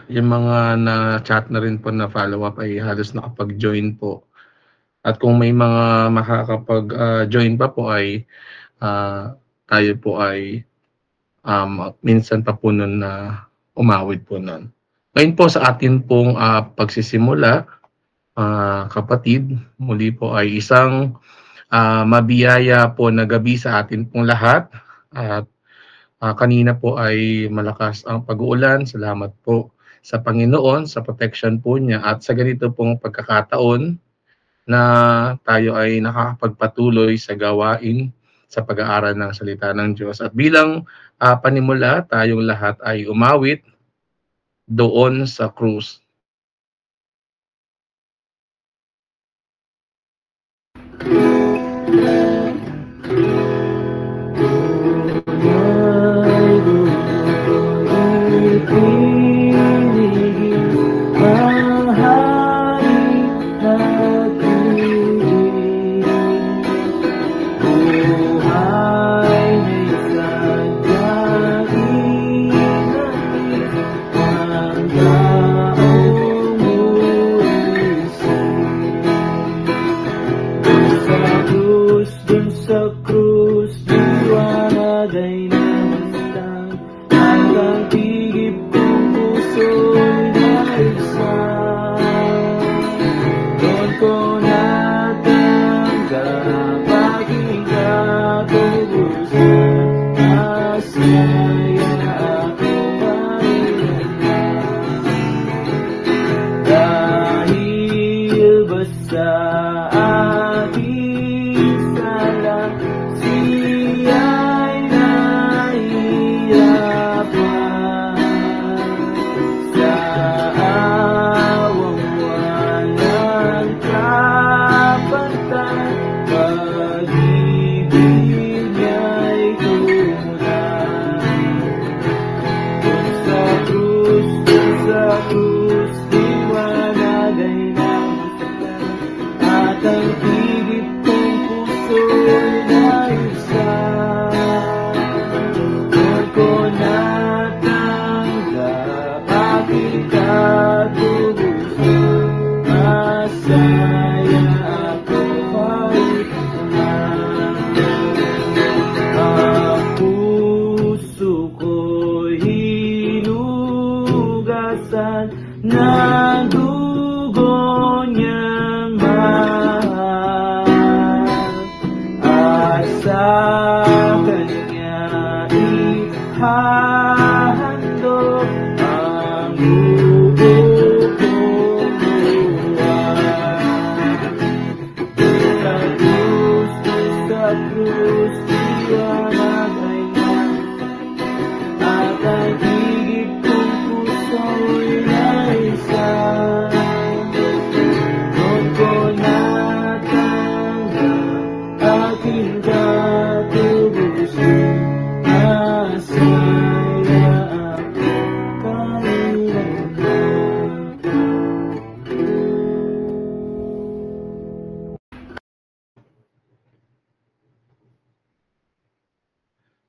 yung mga na-chat na rin po na follow-up ay halos nakapag-join po. At kung may mga makakapag-join pa po ay tayo po ay minsan pa po nun na umawit po nun. Ngayon po sa atin pong pagsisimula, kapatid, muli po ay isang mabiyaya po na gabi sa atin pong lahat. At kanina po ay malakas ang pag-uulan. Salamat po sa Panginoon, sa protection po niya. At sa ganito pong pagkakataon na tayo ay nakakapagpatuloy sa gawain sa pag-aaral ng salita ng Diyos. At bilang panimula, tayong lahat ay umawit doon sa krus.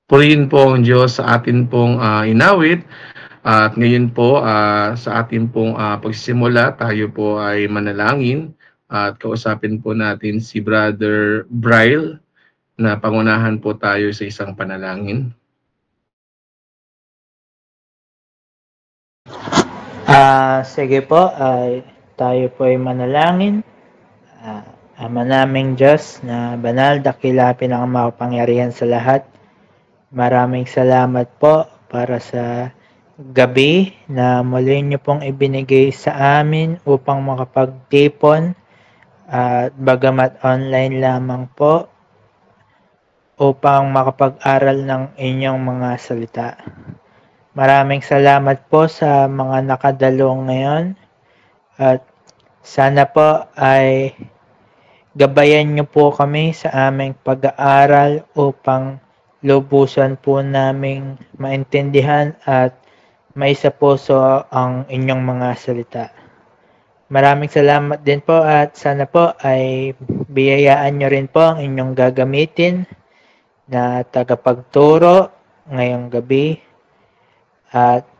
Purihin po ang Diyos sa atin pong inawit. At ngayon po sa atin pong pagsisimula, tayo po ay manalangin at kausapin po natin si Brother Braille na pangunahan po tayo sa isang panalangin. Sige po, tayo po ay manalangin. Ama naming Diyos na banal, dakila, pinakamakapangyarihan sa lahat. Maraming salamat po para sa gabi na muli niyo pong ibinigay sa amin upang makapagtipon at bagamat online lamang po upang makapag-aral ng inyong mga salita. Maraming salamat po sa mga nakadalo ngayon at sana po ay gabayan niyo po kami sa aming pag-aaral upang lubusan po naming maintindihan at may sa puso ang inyong mga salita. Maraming salamat din po at sana po ay biyayaan nyo rin po ang inyong gagamitin na tagapagturo ngayong gabi. At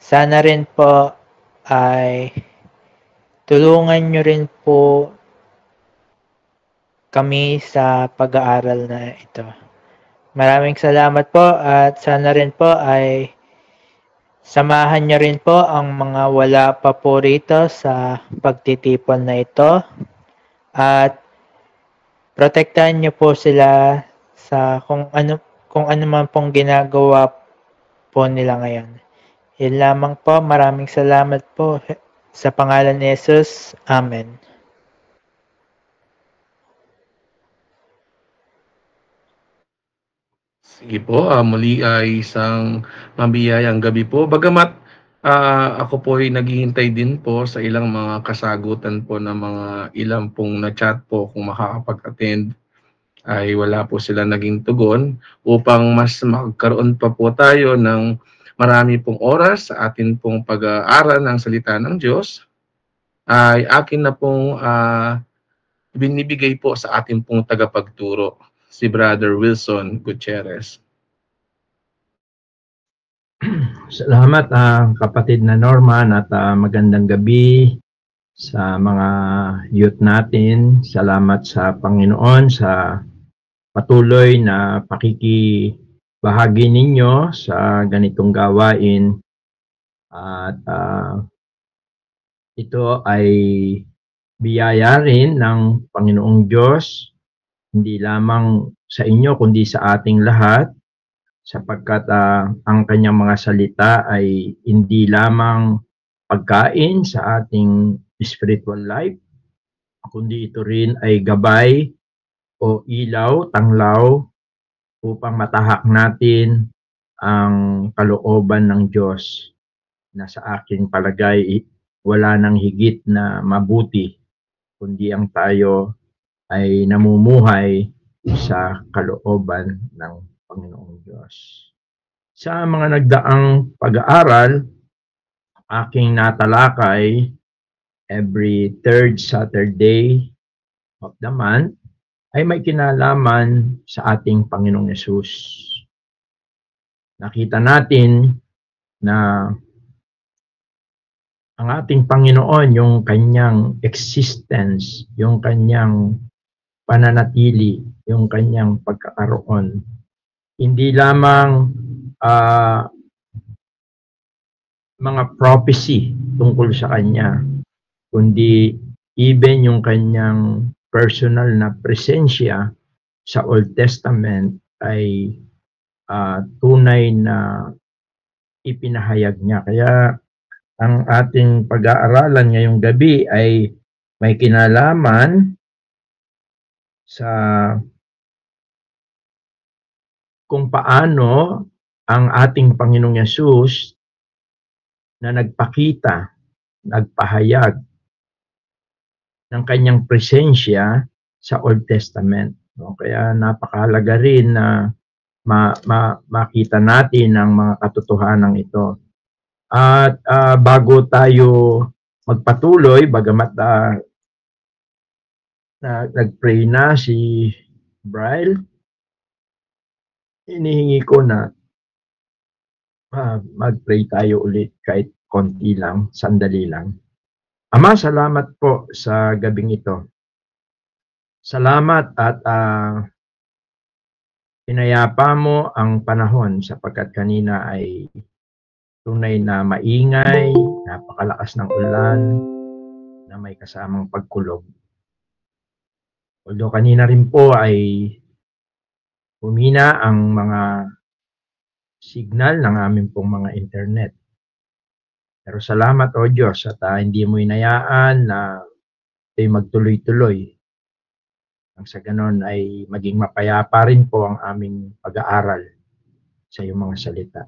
sana rin po ay tulungan nyo rin po kami sa pag-aaral na ito. Maraming salamat po at sana rin po ay samahan nyo rin po ang mga wala pa po rito sa pagtitipon na ito at protektahan nyo po sila sa kung ano man pong ginagawa po nila ngayon. Yan lamang po. Maraming salamat po sa pangalan ni Jesus. Amen. Sige po, muli ay isang mabiyayang gabi po. Bagamat ako po ay naghihintay din po sa ilang mga kasagutan po ng mga ilang pong na-chat po kung makakapag-attend, ay wala po sila naging tugon. Upang mas magkaroon pa po tayo ng marami pong oras sa atin pong pag-aaral ng salita ng Diyos, ay akin na pong binibigay po sa ating pong tagapagturo, si Brother Wilson Gutierrez. Salamat kapatid na Norman at magandang gabi sa mga youth natin. Salamat sa Panginoon sa patuloy na pakikibahagi ninyo sa ganitong gawain. At ito ay biyaya rin ng Panginoong Diyos, hindi lamang sa inyo kundi sa ating lahat, sapagkat ang kanyang mga salita ay hindi lamang pagkain sa ating spiritual life, kundi ito rin ay gabay o ilaw, tanglaw upang matahak natin ang kalooban ng Diyos na sa aking palagay wala nang higit na mabuti kundi ang tayo ay namumuhay sa kalooban ng Panginoong Diyos. Sa mga nagdaang pag-aaral, aking natalakay every third Saturday of the month ay may kinalaman sa ating Panginoong Yesus. Nakita natin na ang ating Panginoon, yung kanyang existence, yung kanyang pananatili, yung kanyang pagkakaroon, hindi lamang mga prophecy tungkol sa kanya, kundi even yung kanyang personal na presensya sa Old Testament ay tunay na ipinahayag niya. Kaya ang ating pag-aaralan ngayong gabi ay may kinalaman sa kung paano ang ating Panginoong Yesus na nagpakita, nagpahayag ng kanyang presensya sa Old Testament. Kaya napakahalaga rin na makita natin ang mga katotohanan ito. At bago tayo magpatuloy, bagamat nag-pray na si Bryle, hinihingi ko na mag-pray tayo ulit kahit konti lang, sandali lang. Ama, salamat po sa gabing ito. Salamat at pinayapa mo ang panahon sapagkat kanina ay tunay na maingay, napakalakas ng ulan na may kasamang pagkulog. Although kanina rin po ay humina ang mga signal ng aming pong mga internet. Pero salamat o Diyos at hindi mo inayaan na ito'y magtuloy-tuloy. Ang sa ganon ay maging mapayapa rin po ang aming pag-aaral sa iyong mga salita.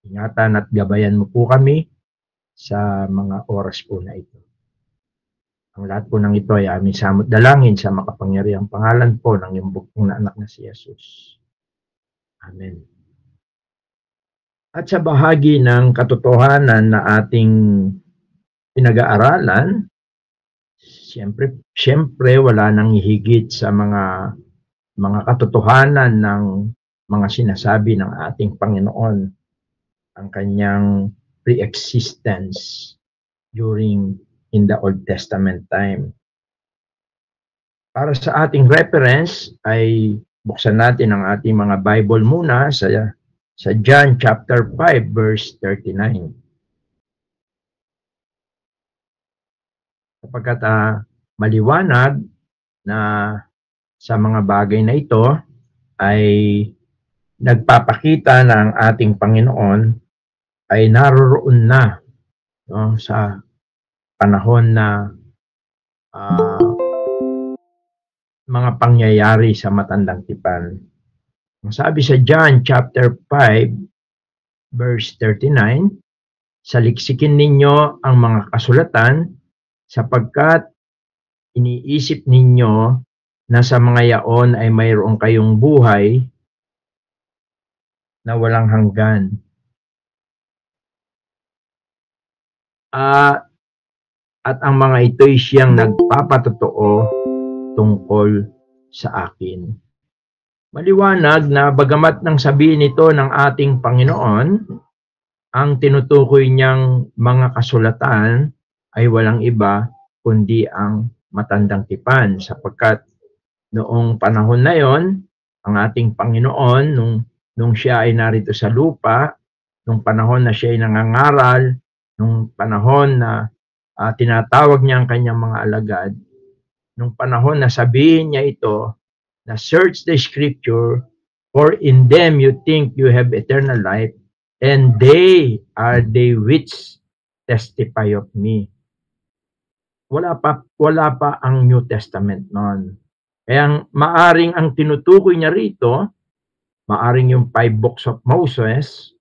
Ingatan at gabayan mo po kami sa mga oras po na ito. Ang lahat po ng ito ay aming samot dalangin sa makapangyarihang pangalan po ng iyong bugtong na anak na si Jesus. Amen. At sa bahagi ng katotohanan na ating pinag-aaralan, siyempre wala nang higit sa mga katotohanan ng mga sinasabi ng ating Panginoon. Ang kanyang pre-existence in the Old Testament time. Para sa ating reference ay buksan natin ang ating mga Bible muna sa John chapter 5 verse 39. Sapagkat maliwanag na sa mga bagay na ito ay nagpapakita na ang ating Panginoon ay naroroon na, no, sa panahon na mga pangyayari sa matandang tipan. Ang sabi sa John chapter 5 verse 39, saliksikin ninyo ang mga kasulatan sapagkat iniisip ninyo na sa mga yaon ay mayroon kayong buhay na walang hanggan. At ang mga ito'y siyang nagpapatotoo tungkol sa akin. Maliwanag na bagamat nang sabihin ito ng ating Panginoon, ang tinutukoy niyang mga kasulatan ay walang iba kundi ang matandang tipan, sapagkat noong panahon na yon, ang ating Panginoon, nung siya ay narito sa lupa, nung panahon na siya ay nangangaral, nung panahon na tinatawag niya ang kanyang mga alagad, nung panahon na sabihin niya ito, na search the scripture, for in them you think you have eternal life, and they are they which testify of me. Wala pa ang New Testament noon. Kaya maaring ang tinutukoy niya rito, maaring yung 5 books of Moses,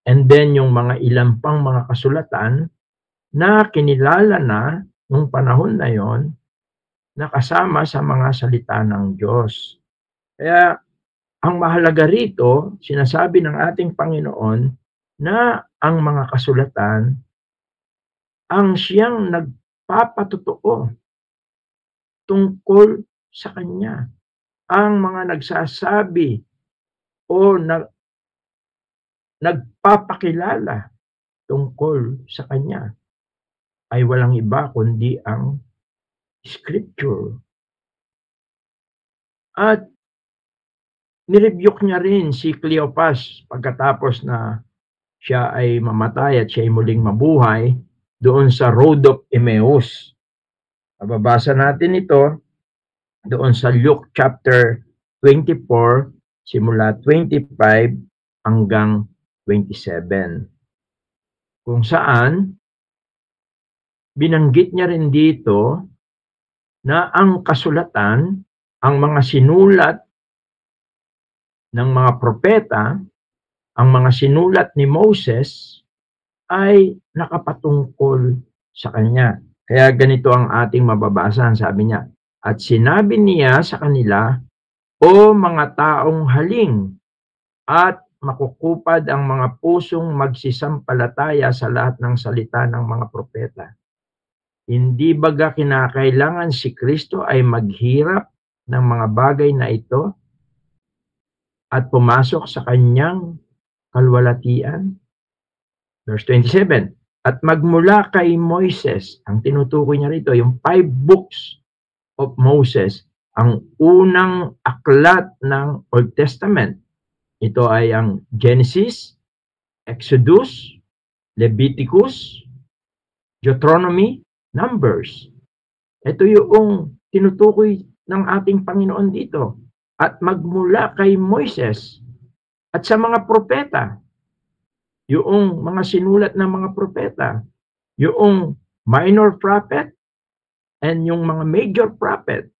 and then yung mga ilan pang mga kasulatan na kinilala na nung panahon na yon, na kasama sa mga salita ng Diyos. Kaya ang mahalaga rito, sinasabi ng ating Panginoon na ang mga kasulatan ang siyang nagpapatotoo tungkol sa Kanya. Ang mga nagsasabi o nagpapakilala tungkol sa Kanya ay walang iba kundi ang Scripture. At nirebuke niya rin si Cleopas pagkatapos na siya ay mamatay at siya ay muling mabuhay doon sa Road of Emmaus. Mababasa natin ito doon sa Luke chapter 24, simula 25 hanggang 27. Kung saan, binanggit niya rin dito na ang kasulatan, ang mga sinulat ng mga propeta, ang mga sinulat ni Moses ay nakapatungkol sa kanya. Kaya ganito ang ating mababasa, sabi niya, at sinabi niya sa kanila, o mga taong haling, at makukupad ang mga pusong magsisampalataya sa lahat ng salita ng mga propeta. Hindi baga kinakailangan si Kristo ay maghirap ng mga bagay na ito at pumasok sa kanyang kalwalatian? Verse 27, at magmula kay Moises, ang tinutukoy niya rito, yung 5 books of Moses, ang unang aklat ng Old Testament. Ito ay ang Genesis, Exodus, Leviticus, Deuteronomy, Numbers. Ito yung tinutukoy ng ating Panginoon dito. At magmula kay Moises at sa mga propeta, yung mga sinulat ng mga propeta, yung minor prophet and yung mga major prophet,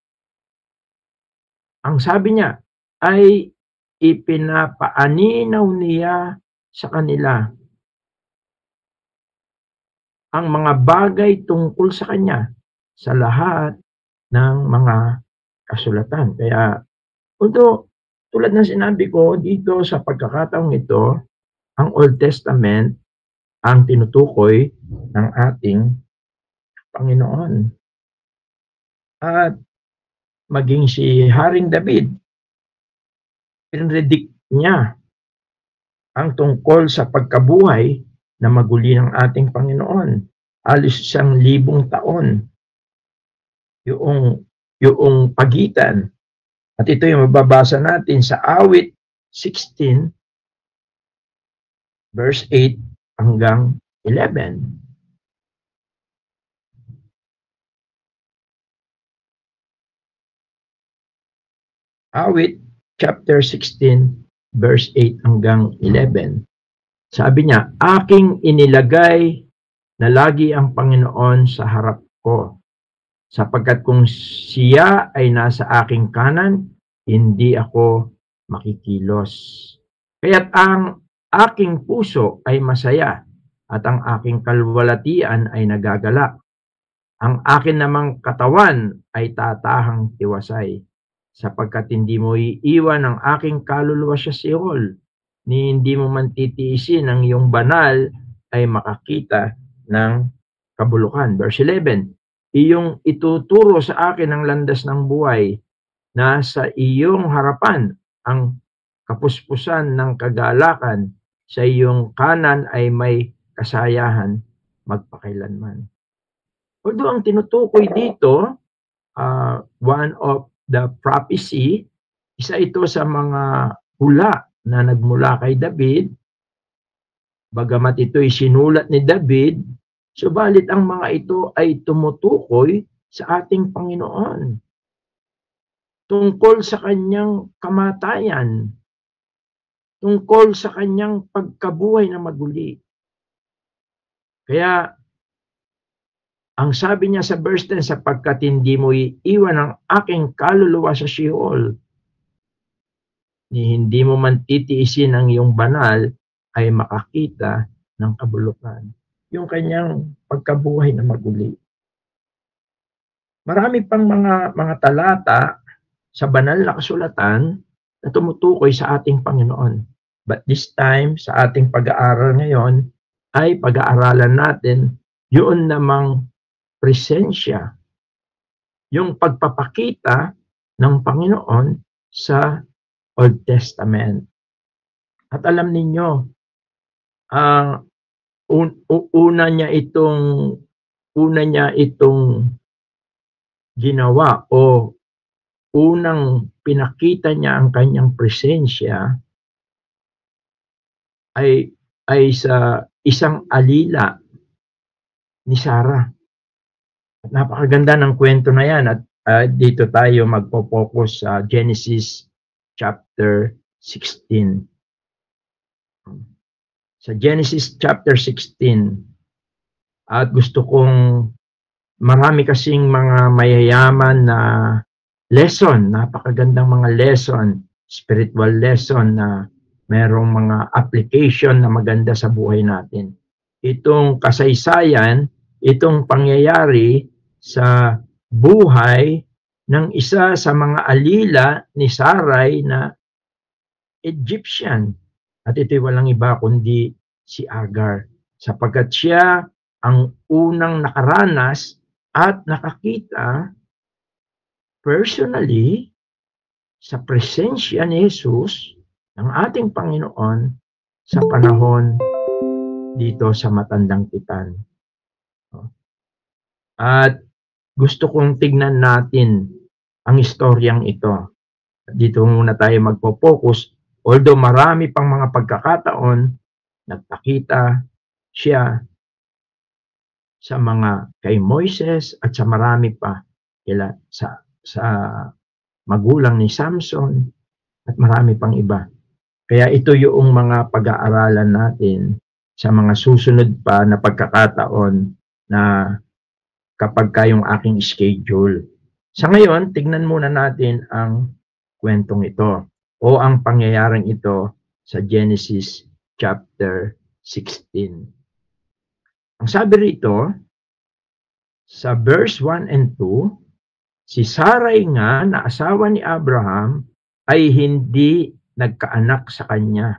ang sabi niya ay ipinapaaninaw niya sa kanila ang mga bagay tungkol sa kanya sa lahat ng mga kasulatan. Kaya, although tulad ng sinabi ko dito sa pagkakataong ito, ang Old Testament ang tinutukoy ng ating Panginoon. At maging si Haring David, pinredict niya ang tungkol sa pagkabuhay na maguli ng ating Panginoon. Halos 1,000 taon yung pagitan. At ito yung mababasa natin sa Awit 16, verse 8 hanggang 11. Awit chapter 16, verse 8 hanggang 11. Sabi niya, aking inilagay na lagi ang Panginoon sa harap ko, sapagkat kung siya ay nasa aking kanan, hindi ako makikilos. Kaya't ang aking puso ay masaya at ang aking kalwalatian ay nagagalak. Ang akin namang katawan ay tatahang tiwasay, sapagkat hindi mo iiwan ang aking kaluluwa sa Seol, ni hindi mo man titiisin ang iyong banal ay makakita ng kabulukan. Verse 11, iyong ituturo sa akin ang landas ng buhay, na sa iyong harapan ang kapuspusan ng kagalakan, sa iyong kanan ay may kasayahan magpakailanman. Although ang tinutukoy dito, one of the prophecy, isa ito sa mga hula na nagmula kay David, bagamat ito'y sinulat ni David, subalit ang mga ito ay tumutukoy sa ating Panginoon, tungkol sa kanyang kamatayan, tungkol sa kanyang pagkabuhay na maguli. Kaya, ang sabi niya sa verse 10, sapagkat hindi mo iiwan ang aking kaluluwa sa Sheol, ni hindi mo man titiisin ang iyong banal, ay makakita ng kabulukan. Yung kanyang pagkabuhay na maguli. Marami pang mga talata sa banal na kasulatan na tumutukoy sa ating Panginoon. But this time, sa ating pag-aaral ngayon, ay pag-aaralan natin yun namang presensya, yung pagpapakita ng Panginoon sa Old Testament. At alam ninyo, una niya itong ginawa o unang pinakita niya ang kanyang presensya ay sa isang alila ni Sarah. At napakaganda ng kwento na yan, at dito tayo magpo-focus sa Genesis chapter 16. Sa Genesis chapter 16, at gusto kong, marami kasing mga mayayaman na lesson, napakagandang mga lesson, spiritual lesson na merong mga application na maganda sa buhay natin. Itong kasaysayan, itong pangyayari sa buhay ng isa sa mga alila ni Sarai na Egyptian. At ito'y walang iba kundi si Agar, sapagkat siya ang unang nakaranas at nakakita personally sa presensya ni Jesus, ng ating Panginoon, sa panahon dito sa matandang tipan. At gusto kong tignan natin ang istoryang ito. Dito muna tayo magpo-focus. Although marami pang mga pagkakataon, nagpakita siya sa mga kay Moises at sa marami pa sa magulang ni Samson at marami pang iba. Kaya ito yung mga pag-aaralan natin sa mga susunod pa na pagkakataon na kapag kayong aking schedule. Sa ngayon, tignan muna natin ang kwentong ito o ang pangyayaring ito sa Genesis chapter 16. Ang sabi rito, sa verse 1 and 2, si Sarai nga na asawa ni Abraham ay hindi nagkaanak sa kanya.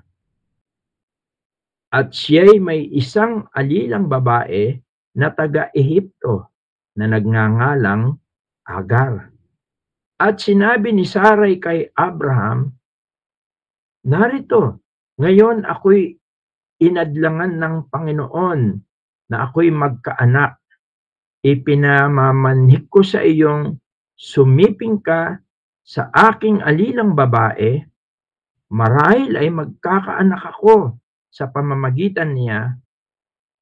At siya'y may isang alilang babae na taga-Ehipto na nagngangalang Agar. At sinabi ni Sarai kay Abraham, narito, ngayon ako'y inadlangan ng Panginoon na ako'y magkaanak. Ipinamamanhik ko sa iyong sumiping ka sa aking alilang babae, marahil ay magkakaanak ako sa pamamagitan niya.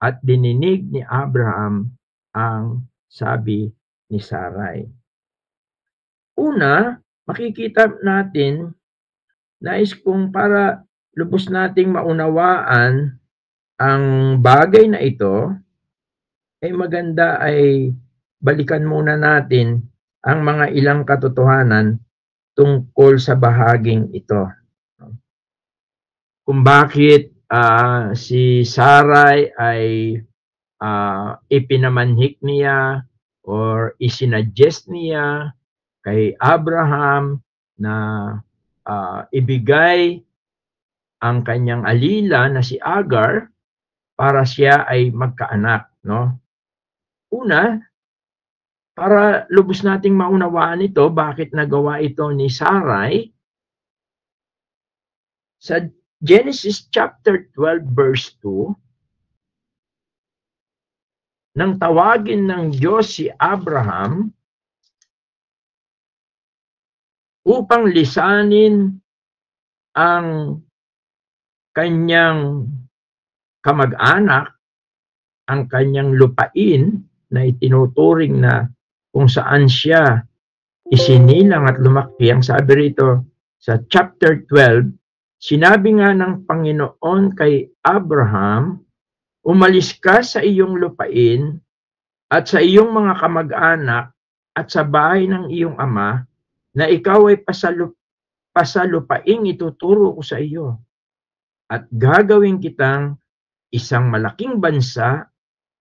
At dininig ni Abraham ang sabi ni Sarai. Una, makikita natin, nais kong para lubos nating maunawaan ang bagay na ito, ay maganda ay balikan muna natin ang mga ilang katotohanan tungkol sa bahaging ito. Kung bakit si Sarai ay ipinamanhik niya or isinuggest niya kay Abraham na ibigay ang kanyang alila na si Agar para siya ay magkaanak, no? Una, para lubos nating maunawaan ito, bakit nagawa ito ni Sarai, sa Genesis chapter 12 verse 2, nang tawagin ng Diyos si Abraham upang lisanin ang kanyang kamag-anak, ang kanyang lupain na itinuturing na kung saan siya isinilang at lumaki. Ang sabi rito sa chapter 12, sinabi nga ng Panginoon kay Abraham, umalis ka sa iyong lupain at sa iyong mga kamag-anak at sa bahay ng iyong ama na ikaw ay pasalupaing ituturo ko sa iyo. At gagawin kitang isang malaking bansa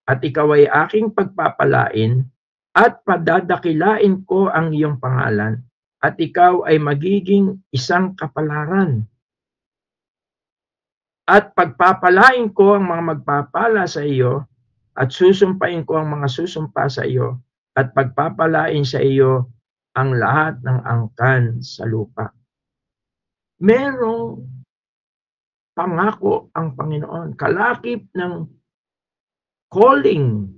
at ikaw ay aking pagpapalain at padadakilain ko ang iyong pangalan at ikaw ay magiging isang kapalaran. At pagpapalain ko ang mga magpapala sa iyo at susumpain ko ang mga susumpa sa iyo at pagpapalain sa iyo ang lahat ng angkan sa lupa. Merong pangako ang Panginoon, kalakip ng calling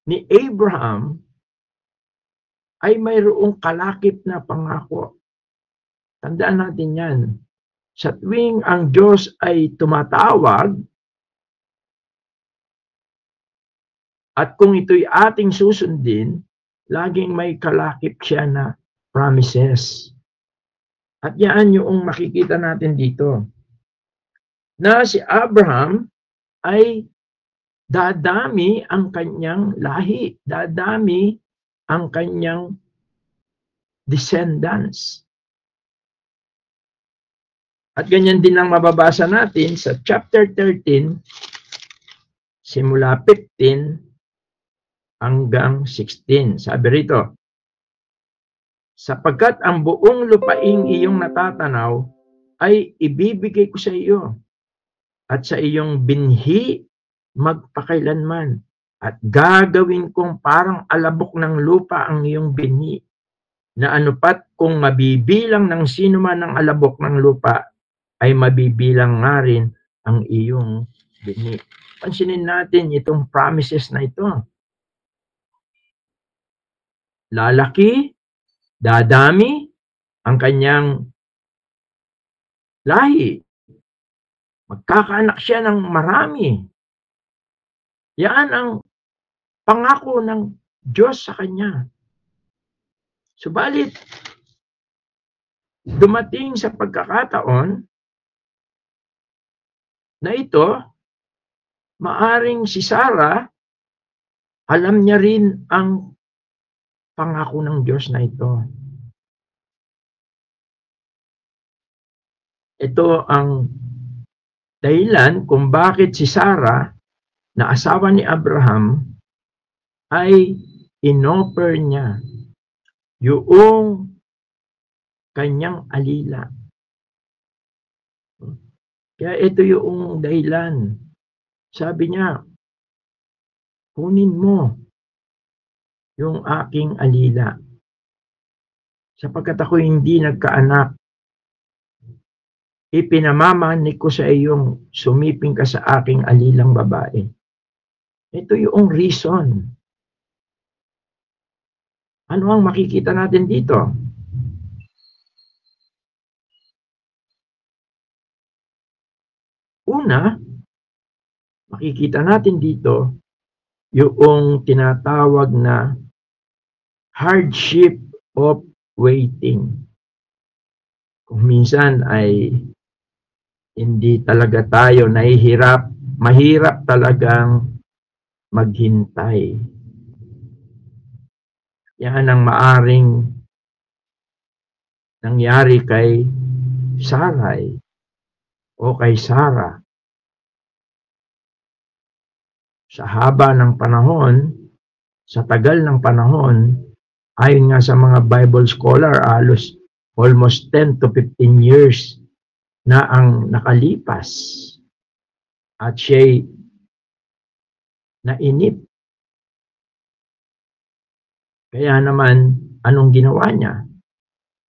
ni Abraham ay mayroong kalakip na pangako. Tandaan natin yan. Sa tuwing ang Diyos ay tumatawag, at kung ito'y ating susundin, laging may kalakip siya na promises. At yan yung makikita natin dito. Na si Abraham ay dadami ang kanyang lahi, dadami ang kanyang descendants. At ganyan din ang mababasa natin sa chapter 13, simula 15 hanggang 16. Sabi rito, sapagkat ang buong lupaing iyong natatanaw ay ibibigay ko sa iyo at sa iyong binhi magpakailanman at gagawin kong parang alabok ng lupa ang iyong binhi na anupat kung mabibilang ng sino man ang alabok ng lupa ay mabibilang nga rin ang iyong binhi. Pansinin natin itong promises na ito. Lalaki, dadami ang kanyang lahi. Magkakaanak siya ng marami. Yan ang pangako ng Diyos sa kanya. Subalit, dumating sa pagkakataon na ito, maaring si Sarah, alam niya rin ang pangako ng Diyos na ito. Ito ang dahilan kung bakit si Sarah, na asawa ni Abraham, ay inoffer niya yung kanyang alila. Kaya ito yung dahilan. Sabi niya, kunin mo yung aking alila sapagkat ako hindi nagkaanak. ipinamamanik ko sa iyong sumiping ka sa aking alilang babae. Ito yung reason. Ano ang makikita natin dito? Una, makikita natin dito yung tinatawag na hardship of waiting. Kung minsan ay hindi talaga tayo nahihirap, mahirap talagang maghintay. Yan ang maaring nangyari kay Sarai o kay Sarah. Sa haba ng panahon, sa tagal ng panahon, ayon nga sa mga Bible scholar, almost 10 to 15 years na ang nakalipas at siya'y nainip. Kaya naman, anong ginawa niya?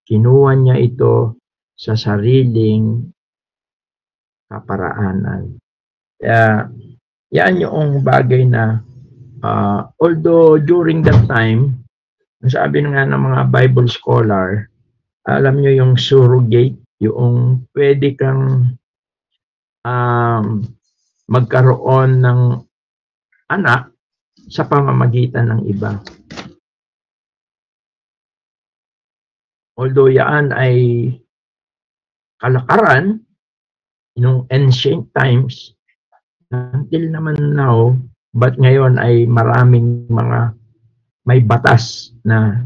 Kinuha niya ito sa sariling kaparaanan. Kaya yan yung bagay na although during that time, sabi nga ng mga Bible scholar, alam nyo yung surrogate, yung pwede kang magkaroon ng anak sa pamamagitan ng iba. Although yan ay kalakaran nung ancient times, until naman now, but ngayon ay maraming mga may batas na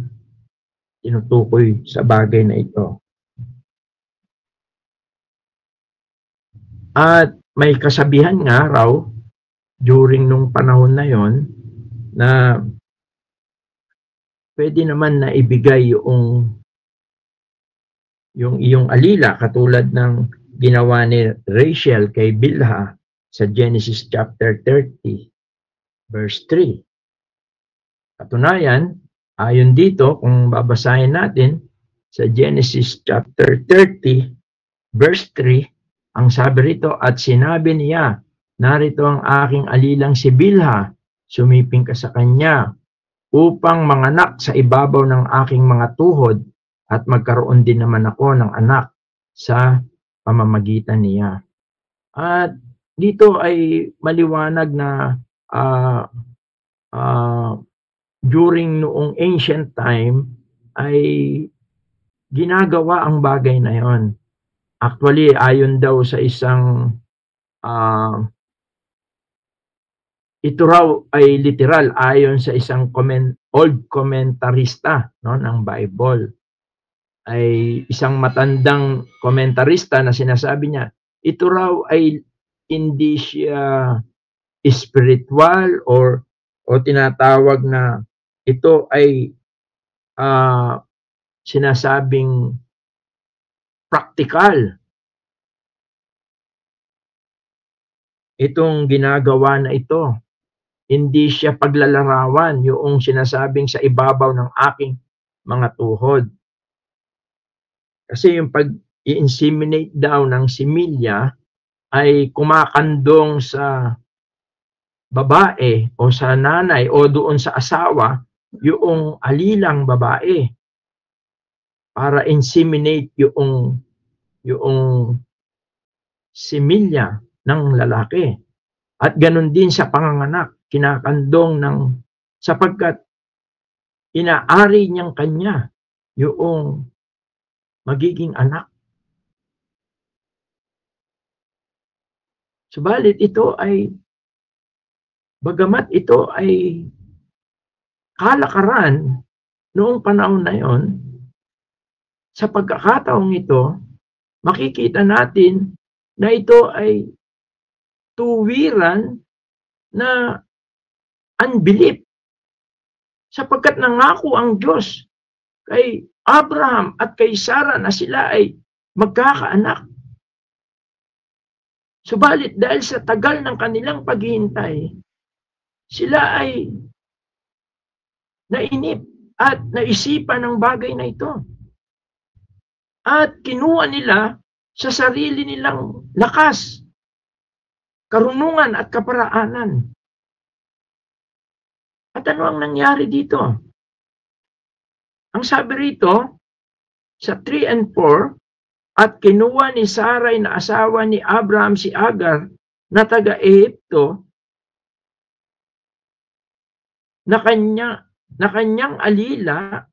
tinutukoy sa bagay na ito. At may kasabihan nga raw during nung panahon na yon na pwede naman na ibigay yung iyong alila katulad ng ginawa ni Rachel kay Bilha sa Genesis chapter 30 verse 3. Katunayan, ayon dito kung babasahin natin sa Genesis chapter 30 verse 3, ang sabi rito, at sinabi niya, narito ang aking alilang si Bilha, sumiping ka sa kanya upang manganak sa ibabaw ng aking mga tuhod at magkaroon din naman ako ng anak sa pamamagitan niya. At dito ay maliwanag na during noong ancient time ay ginagawa ang bagay na yon. Actually, ayon daw sa isang ito raw ay literal ayon sa isang old komentarista ng Bible. Ay isang matandang komentarista na sinasabi niya, ito raw ay hindi siya spiritual o tinatawag na ito ay sinasabing practical. Itong ginagawa na ito, hindi siya paglalarawan yung sinasabing sa ibabaw ng aking mga tuhod. Kasi yung pag-inseminate daw ng similya ay kumakandong sa babae o sa nanay o doon sa asawa yung alilang babae para inseminate yung similya ng lalaki. At ganun din sa panganganak, kinakandong sapagkat inaari niyang kanya yung magiging anak. Subalit ito ay, bagamat ito ay kalakaran noong panahon na yon, sa pagkakataong ito, makikita natin na ito ay tuwiran na unbelief. Sapagkat nangako ang Diyos kay Abraham at kay Sarah na sila ay magkakaanak. Subalit dahil sa tagal ng kanilang paghihintay, sila ay nainip at naisipan ng bagay na ito. At kinuha nila sa sarili nilang lakas, karunungan at kaparaanan. At ano ang nangyari dito? Ang sabi rito, sa 3 and 4, at kinuha ni Sarai na asawa ni Abraham si Agar na taga-Ehipto na kanyang alila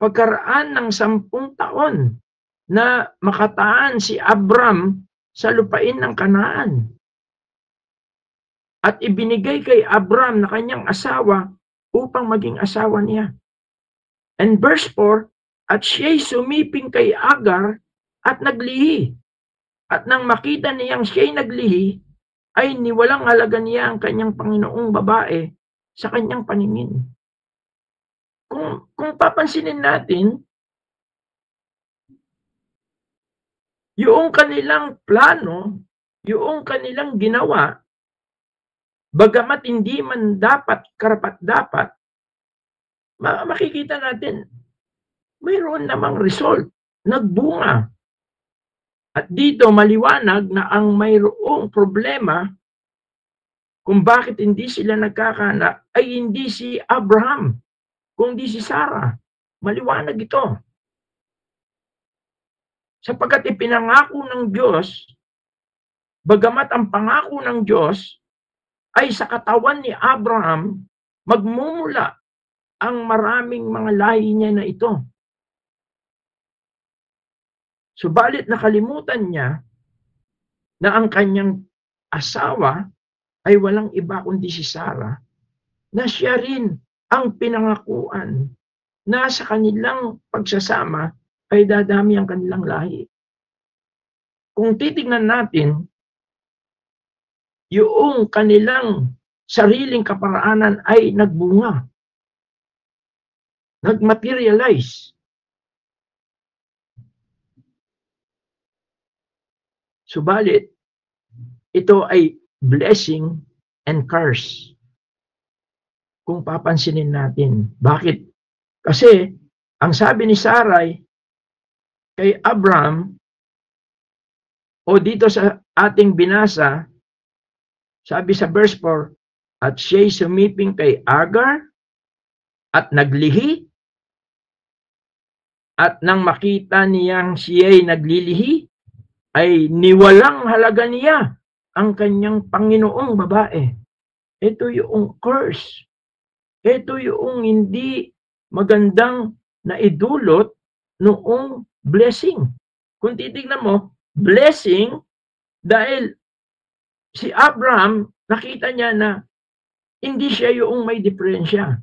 pagkaraan ng 10 taon na makataan si Abram sa lupain ng Kanaan. At ibinigay kay Abram na kanyang asawa upang maging asawa niya. And verse 4, at siya'y sumiping kay Agar at naglihi. At nang makita niyang siya'y naglihi, ay niwalang halaga niya ang kanyang Panginoong babae sa kanyang paningin. Kung papansinin natin, yung kanilang plano, yung kanilang ginawa, bagamat hindi man dapat, karapat-dapat, makikita natin, mayroon namang result, nagbunga. At dito maliwanag na ang mayroong problema kung bakit hindi sila nagkakaanak ay hindi si Abraham, kundi si Sarah. Maliwanag ito. Sapagkat ipinangako ng Diyos, bagamat ang pangako ng Diyos ay sa katawan ni Abraham, magmumula ang maraming mga lahi niya na ito. Subalit nakalimutan niya na ang kanyang asawa ay walang iba kundi si Sarah, na siya rin ang pinangakuan na sa kanilang pagsasama ay dadami ang kanilang lahi. Kung titignan natin, yung kanilang sariling kaparaanan ay nagbunga, nagmaterialize. Subalit, ito ay blessing and curse. Kung papansinin natin. Bakit? Kasi, ang sabi ni Sarai kay Abraham, o dito sa ating binasa, sabi sa verse 4, at siya'y sumiping kay Agar at naglihi, at nang makita niyang siya'y naglilihi, ay niwalang halaga niya ang kanyang Panginoong babae. Ito yung curse. Ito yung hindi magandang naidulot noong blessing. Kung titignan mo, blessing dahil si Abraham, nakita niya na hindi siya yung may diferensya.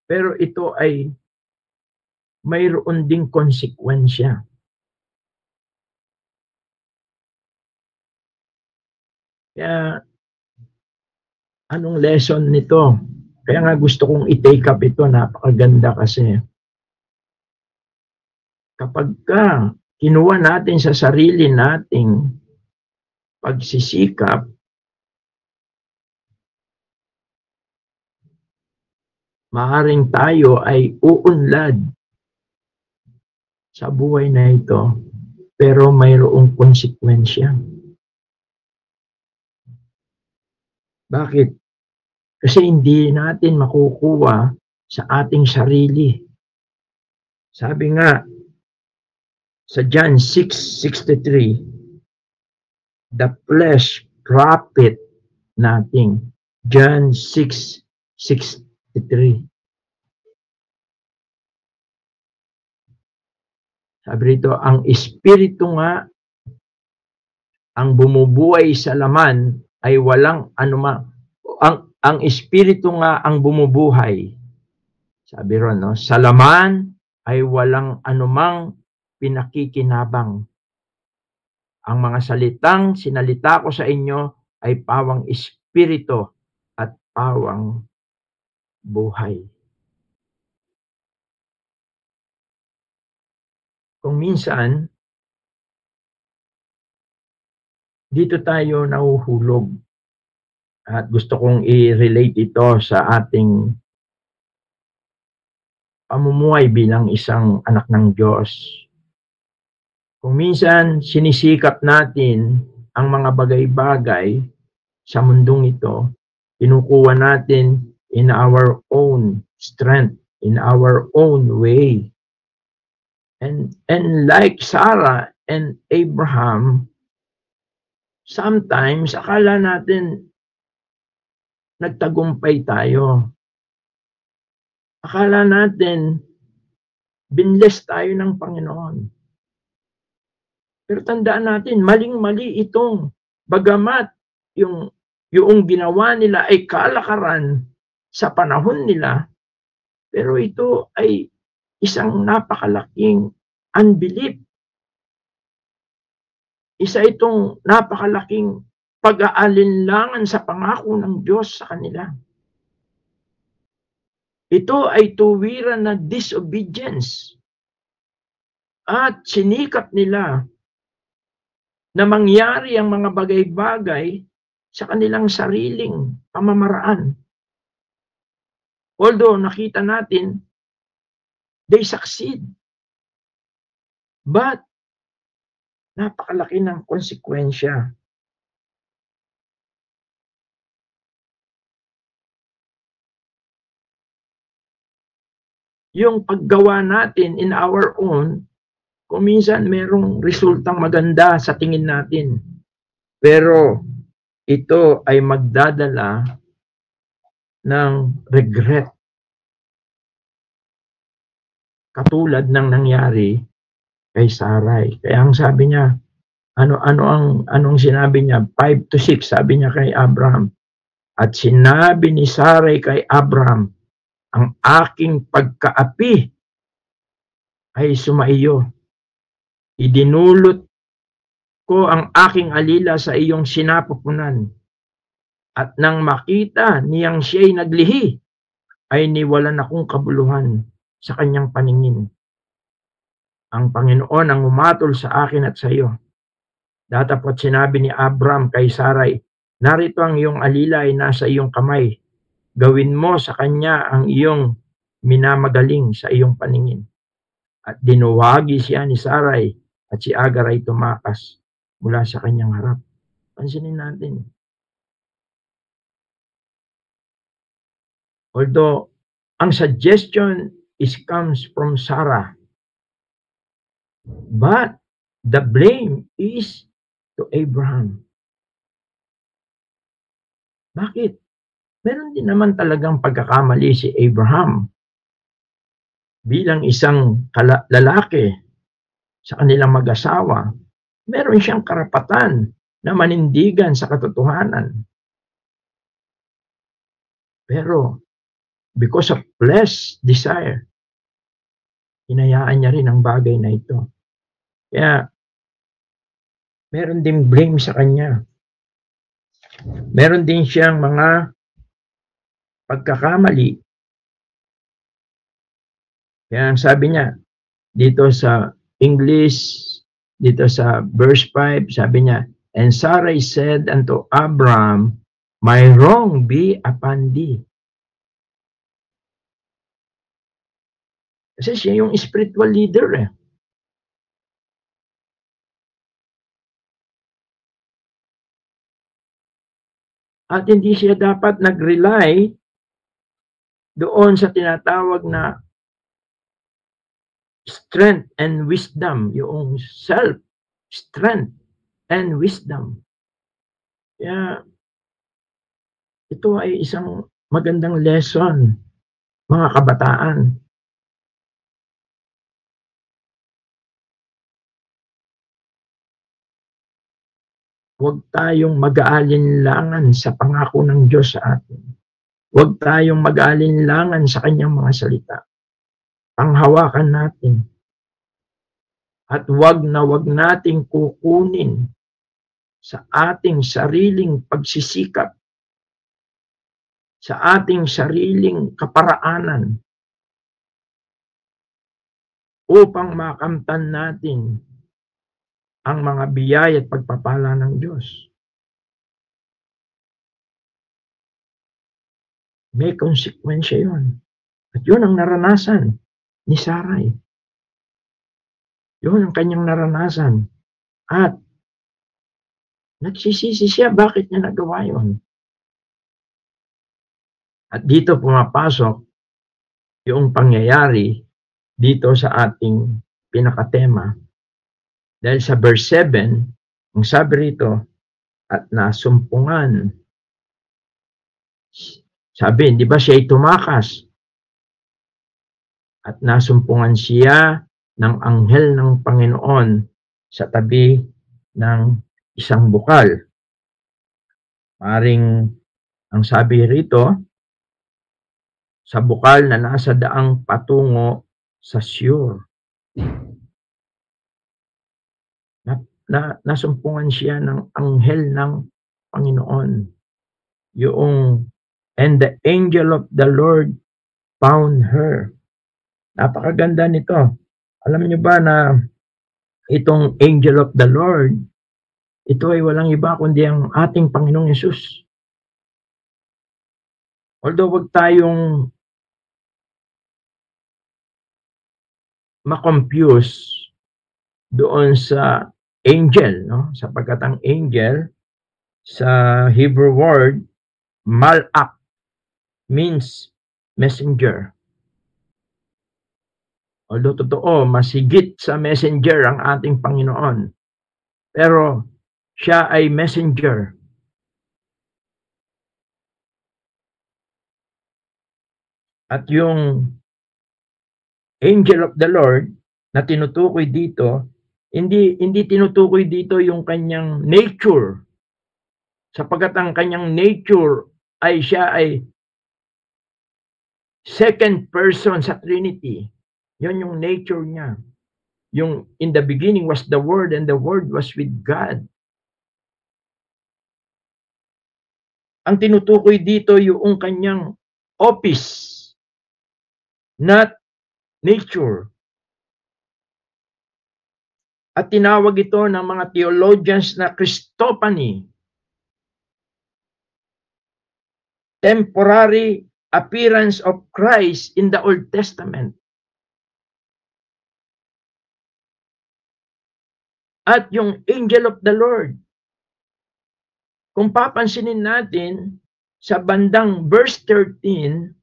Pero ito ay mayroon ding konsekwensya. Kaya, anong lesson nito? Kaya nga gusto kong i-take up ito, napakaganda kasi. Kapag kinuha natin sa sarili nating pagsisikap, maaaring tayo ay uunlad sa buhay na ito, pero mayroong konsekwensya. Bakit? Kasi hindi natin makukuha sa ating sarili. Sabi nga, sa John 6:63, the flesh profit nothing. John 6:63. Sabi rito, ang espiritu nga ang bumubuhay sa laman ay walang anumang, ang espiritu nga ang bumubuhay. Sabi ron, no? Sa laman ay walang anumang pinakikinabang. Ang mga salitang sinalita ko sa inyo ay pawang espiritu at pawang buhay. Kung minsan, dito tayo nahuhulog. At gusto kong i-relate ito sa ating pamumuhay bilang isang anak ng Diyos. Kung minsan sinisikap natin ang mga bagay-bagay sa mundong ito, kinukuha natin in our own strength, in our own way. And like Sarah and Abraham, sometimes akala natin nagtagumpay tayo. Akala natin binless tayo ng Panginoon. Pero tandaan natin, maling-mali itong bagamat yung ginawa nila ay kalakaran sa panahon nila, pero ito ay isang napakalaking unbelief. Isa itong napakalaking pag-aalinlangan sa pangako ng Diyos sa kanila. Ito ay tuwiran na disobedience. At sinikap nila na mangyari ang mga bagay-bagay sa kanilang sariling pamamaraan. Although nakita natin, they succeed. But, napakalaki ng konsekwensya. Yung paggawa natin in our own, kung minsan merong resultang maganda sa tingin natin. Pero ito ay magdadala ng regret. Katulad ng nangyari kay Sarai. Kaya ang sabi niya, anong sinabi niya? 5 to 6, sabi niya kay Abraham. At sinabi ni Sarai kay Abraham, ang aking pagkaapi ay sumaiyo. Idinulot ko ang aking alila sa iyong sinapupunan. At nang makita niyang siya'y naglihi, ay niwalan akong kabuluhan sa kanyang paningin. Ang Panginoon ang umatol sa akin at sa iyo. Datapot sinabi ni Abraham kay Sarai, narito ang iyong alila ay nasa iyong kamay. Gawin mo sa kanya ang iyong minamagaling sa iyong paningin. At dinuwagi siya ni Sarai at si Agar ay tumakas mula sa kanyang harap. Pansinin natin. Although ang suggestion comes from Sarah, but the blame is to Abraham. Bakit? Meron din naman talagang pagkakamali si Abraham bilang isang lalaki sa kanilang mag-asawa. Meron siyang karapatan na manindigan sa katotohanan. Pero because of flesh desire, hinayaan niya rin ang bagay na ito. Kaya meron din blame sa kanya. Meron din siyang mga pagkakamali. Kaya ang sabi niya, dito sa English, dito sa verse 5, sabi niya, and Sarai said unto Abram, my wrong be upon thee. Kasi siya yung spiritual leader eh. At hindi siya dapat nag-rely doon sa tinatawag na strength and wisdom, yung self-strength and wisdom. Kaya ito ay isang magandang lesson, mga kabataan. Huwag tayong mag-aalinlangan sa pangako ng Diyos sa atin. Huwag tayong mag-aalinlangan sa kanyang mga salita. Panghawakan natin. At huwag nating kukunin sa ating sariling pagsisikap, sa ating sariling kaparaanan upang makamtan natin ang mga biyaya at pagpapala ng Diyos. May konsekwensya yun. At yun ang naranasan ni Sarai. Yun ang kanyang naranasan. At nagsisisi siya bakit niya nagawa yun. At dito pumapasok yung pangyayari dito sa ating pinakatema. Dahil sa verse 7, ang sabi rito, at nasumpungan. Sabi, di ba siya'y tumakas? At nasumpungan siya ng anghel ng Panginoon sa tabi ng isang bukal. Maring ang sabi rito, sa bukal na nasa daang patungo sa Shur. Nasumpungan siya ng anghel ng Panginoon. And the angel of the Lord found her. Napakaganda nito. Alam niyo ba na itong angel of the Lord, ito ay walang iba kundi ang ating Panginoong Yesus. Although wag tayong ma-confuse doon sa angel, no? Sapagkat ang angel sa Hebrew word malak means messenger. Although totoo, masigit sa messenger ang ating Panginoon. Pero siya ay messenger. At yung angel of the Lord na tinutukoy dito, hindi tinutukoy dito yung kanyang nature. Sapagkat ang kanyang nature ay siya ay second person sa Trinity. Yun yung nature niya. Yung in the beginning was the Word and the Word was with God. Ang tinutukoy dito yung kanyang office, not nature. At tinawag ito ng mga theologians na Christophany. Temporary appearance of Christ in the Old Testament. At yung angel of the Lord, kung papansinin natin sa bandang verse 13,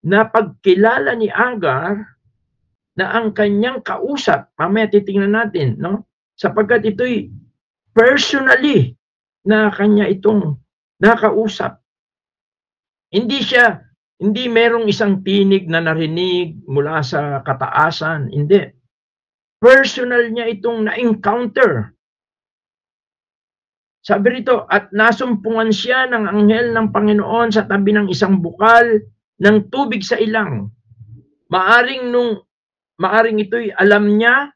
na pagkilala ni Agar na ang kanyang kausap, mamaya titingnan natin, no? Sapagkat ito'y personally na kanya itong nakausap. Hindi merong isang tinig na narinig mula sa kataasan. Hindi. Personal niya itong na-encounter. Sabi rito, at nasumpungan siya ng anghel ng Panginoon sa tabi ng isang bukal ng tubig sa ilang. Maaring ito'y alam niya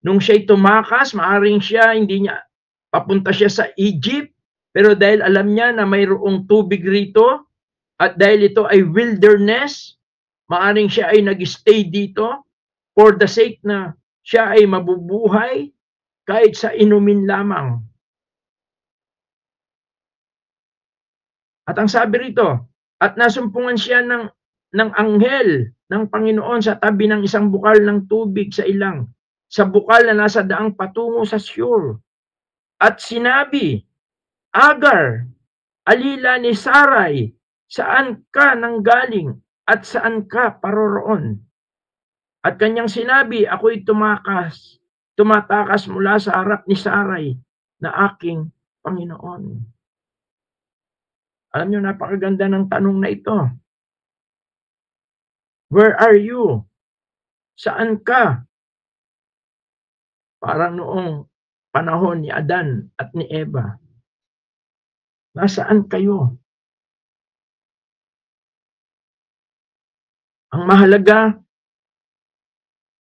nung siya'y tumakas, maaring hindi niya papunta siya sa Egypt, pero dahil alam niya na mayroong tubig rito, at dahil ito ay wilderness, maaring siya ay nag-stay dito for the sake na siya ay mabubuhay kahit sa inumin lamang. At ang sabi rito, at nasumpungan siya ng anghel ng Panginoon sa tabi ng isang bukal ng tubig sa ilang, sa bukal na nasa daang patungo sa Shur. At sinabi, Agar, alila ni Sarai, saan ka nanggaling at saan ka paroroon? At kanyang sinabi, ako'y tumatakas mula sa harap ni Sarai na aking Panginoon. Alam niyo, napakaganda ng tanong na ito. Where are you? Saan ka? Parang noong panahon ni Adan at ni Eva. Nasaan kayo? Ang mahalaga,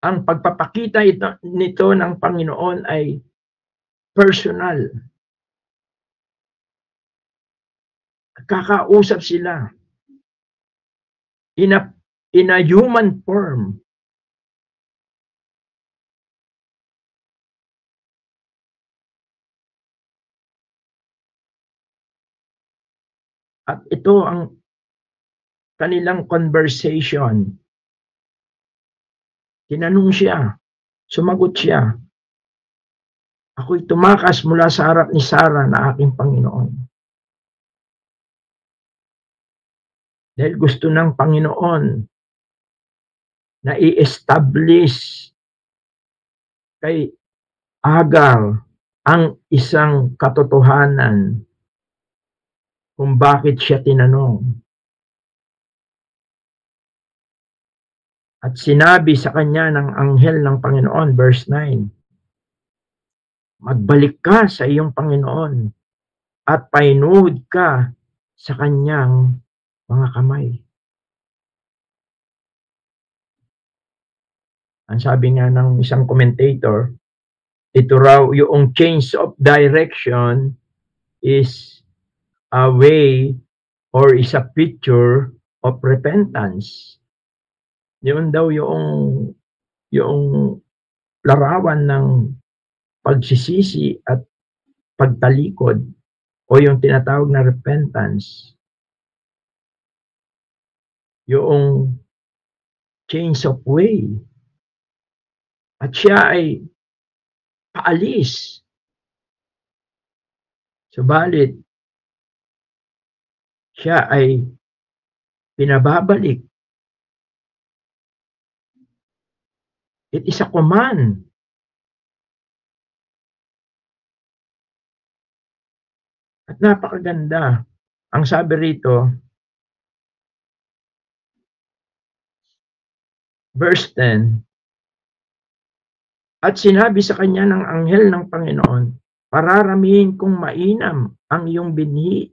ang pagpapakita nito ng Panginoon ay personal. Kakausap sila in a human form. At ito ang kanilang conversation. Tinanong siya, sumagot siya, ako'y tumakas mula sa harap ni Sarah na aking Panginoon. Dahil gusto ng Panginoon na i-establish kay Agar ang isang katotohanan kung bakit siya tinanong. At sinabi sa kanya ng anghel ng Panginoon, verse 9, magbalik ka sa iyong Panginoon at painuhod ka sa kanyang mga kamay. Ang sabi nga ng isang commentator, ito raw yung change of direction is a way or is a picture of repentance. Yun daw yung larawan ng pagsisisi at pagtalikod o yung tinatawag na repentance. Yung change of way. At siya ay paalis. Subalit, siya ay pinababalik. It is a command. At napakaganda. Ang sabi rito, verse 10, at sinabi sa kanya ng anghel ng Panginoon, pararamihin kong mainam ang iyong binhi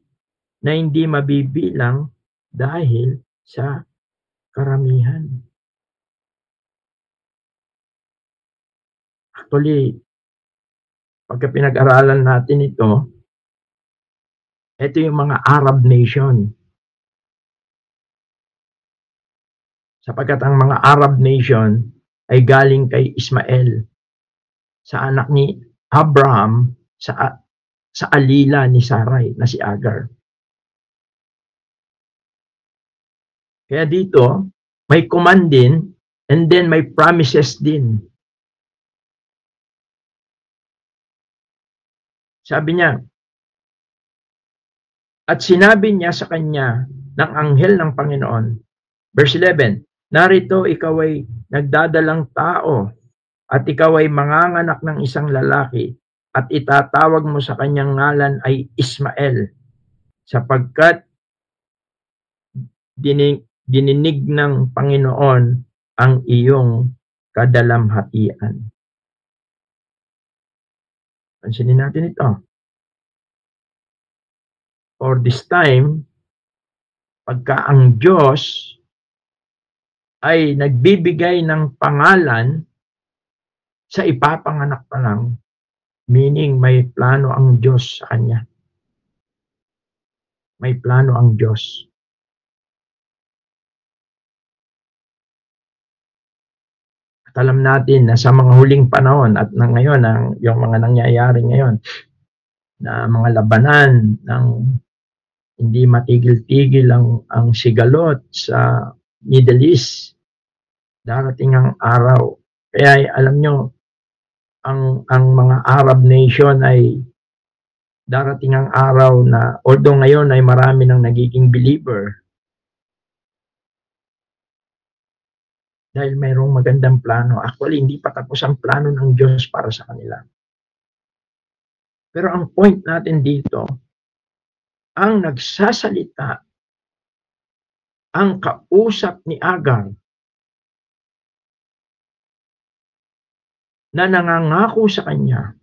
na hindi mabibilang dahil sa karamihan. Actually, pagka pinag-aralan natin ito yung mga Arab nation. Sapagkat ang mga Arab nation ay galing kay Ismael, sa anak ni Abraham, sa alila ni Sarai na si Agar. Kaya dito, may command din, and then may promises din. Sabi niya, at sinabi niya sa kanya ng anghel ng Panginoon, verse 11, narito ikaw ay nagdadalang tao at ikaw ay manganganak ng isang lalaki at itatawag mo sa kanyang ngalan ay Ismael sapagkat dininig ng Panginoon ang iyong kadalamhatian. Pansinin natin ito. For this time, pagka ang Diyos ay nagbibigay ng pangalan sa ipapanganak pa lang, meaning may plano ang Diyos sa kanya. May plano ang Diyos. At alam natin na sa mga huling panahon at na ngayon, yung mga nangyayari ngayon, na mga labanan ng hindi matigil-tigil ang sigalot sa Middle East, darating ang araw. Kaya alam nyo, ang mga Arab nation ay darating ang araw na, although ngayon ay marami nang nagiging believer, dahil mayroong magandang plano. Actually, hindi pa tapos ang plano ng Diyos para sa kanila. Pero ang point natin dito, ang nagsasalita, ang kausap ni Agar, na nangangako sa kanya,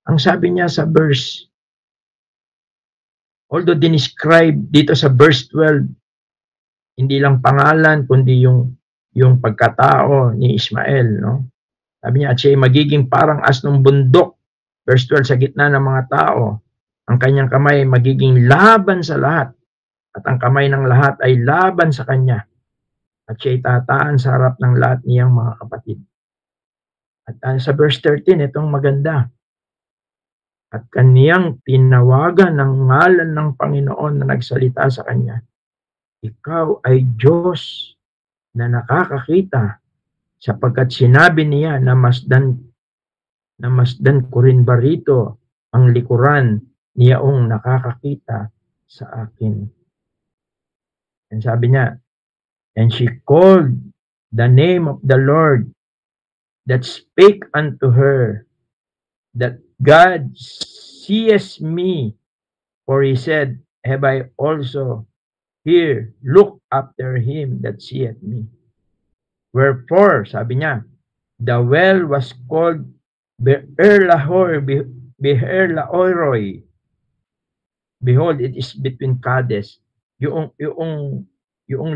ang sabi niya sa verse, although dinescribe dito sa verse 12, hindi lang pangalan, kundi yung pagkatao ni Ismael, no? Sabi niya, at siya magiging parang asnong bundok, verse 12, sa gitna ng mga tao, ang kanyang kamay magiging laban sa lahat, at ang kamay ng lahat ay laban sa kanya, at siya tataan sa harap ng lahat niyang mga kapatid. At sa verse 13, itong maganda, at kaniyang tinawagan ng ngalan ng Panginoon na nagsalita sa kanya, ikaw ay Diyos na nakakakita, sapagkat sinabi niya na masdan ko rin ba rito ang likuran niyaong nakakakita sa akin. And sabi niya, and she called the name of the Lord that spake unto her, that God sees me, for he said, have I also here look after him that seeth me. Wherefore, sabi niya, the well was called Beer-lahai-roi. Behold, it is between Kades. Yung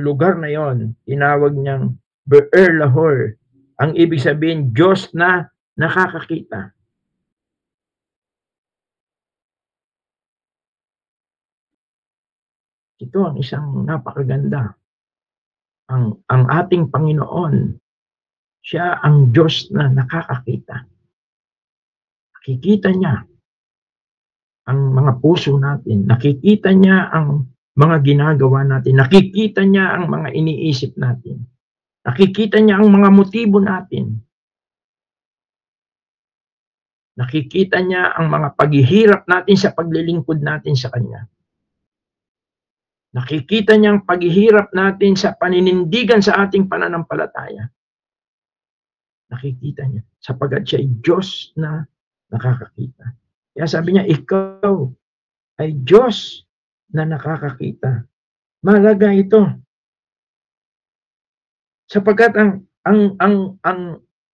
lugar na yon, tinawag niyang Beer-lahai. Ang ibig sabihin, Diyos na nakakakita. Ito ang isang napakaganda. Ang ating Panginoon, siya ang Diyos na nakakakita. Nakikita niya ang mga puso natin. Nakikita niya ang mga ginagawa natin. Nakikita niya ang mga iniisip natin. Nakikita niya ang mga motibo natin. Nakikita niya ang mga paghihirap natin sa paglilingkod natin sa Kanya. Nakikita niya ang paghihirap natin sa paninindigan sa ating pananampalataya. Nakikita niya, sapagkat siya ay Diyos na nakakakita. Kaya sabi niya, ikaw ay Diyos na nakakakita. Mahalaga ito. Sapagkat ang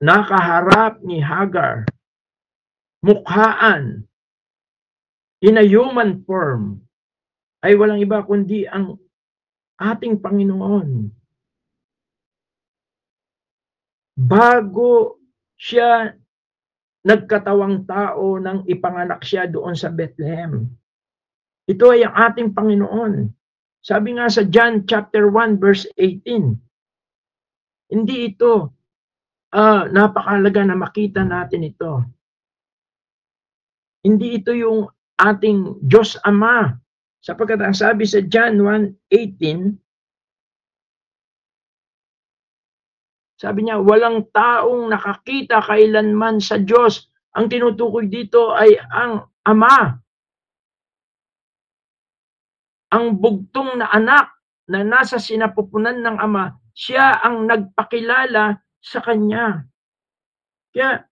nakaharap ni Hagar, mukhaan, in a human form, ay walang iba kundi ang ating Panginoon. Bago siya nagkatawang tao nang ipanganak siya doon sa Bethlehem. Ito ay ang ating Panginoon. Sabi nga sa John chapter 1 verse 18, hindi ito napakahalaga na makita natin ito. Hindi ito yung ating Diyos Ama. Sapagkat ang sabi sa John 1:18, sabi niya, walang taong nakakita kailanman sa Diyos. Ang tinutukoy dito ay ang Ama. Ang bugtong na anak na nasa sinapupunan ng Ama, siya ang nagpakilala sa Kanya. Kaya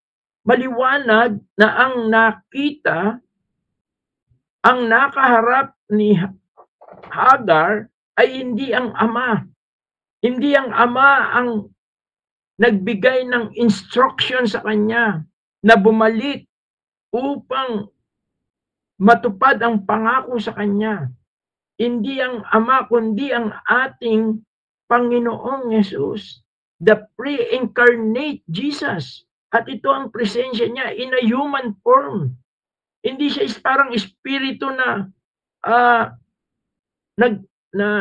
maliwanag na ang nakita, ang nakaharap ni Hagar ay hindi ang Ama. Hindi ang Ama ang nagbigay ng instruction sa kanya na bumalik upang matupad ang pangako sa kanya. Hindi ang Ama, kundi ang ating Panginoong Yesus, the pre-incarnate Jesus. At ito ang presensya niya in a human form. Hindi siya parang espiritu na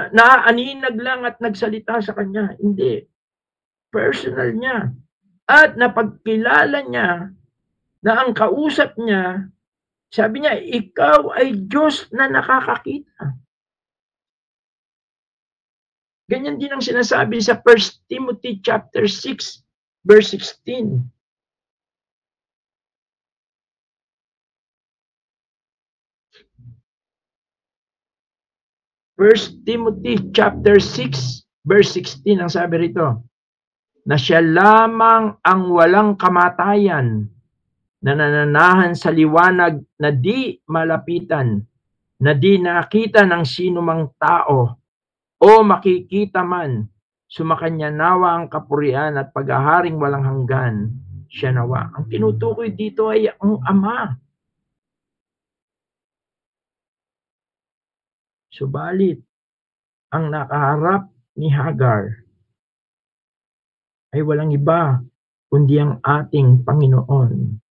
naaaninag lang at nagsalita sa kanya. Hindi. Personal niya. At napagkilala niya na ang kausap niya, sabi niya, ikaw ay Diyos na nakakakita. Ganyan din ang sinasabi sa 1 Timothy chapter 6 verse 16. First Timothy chapter 6 verse 16 ang sabi rito, na siya lamang ang walang kamatayan na nananahan sa liwanag na di malapitan, na di nakita ng sino mang tao o makikita man, sumakanya nawa ang kapurian at paghaharing walang hanggan, siya nawa. Ang tinutukoy dito ay ang Ama. Subalit, ang nakaharap ni Hagar ay walang iba kundi ang ating Panginoon.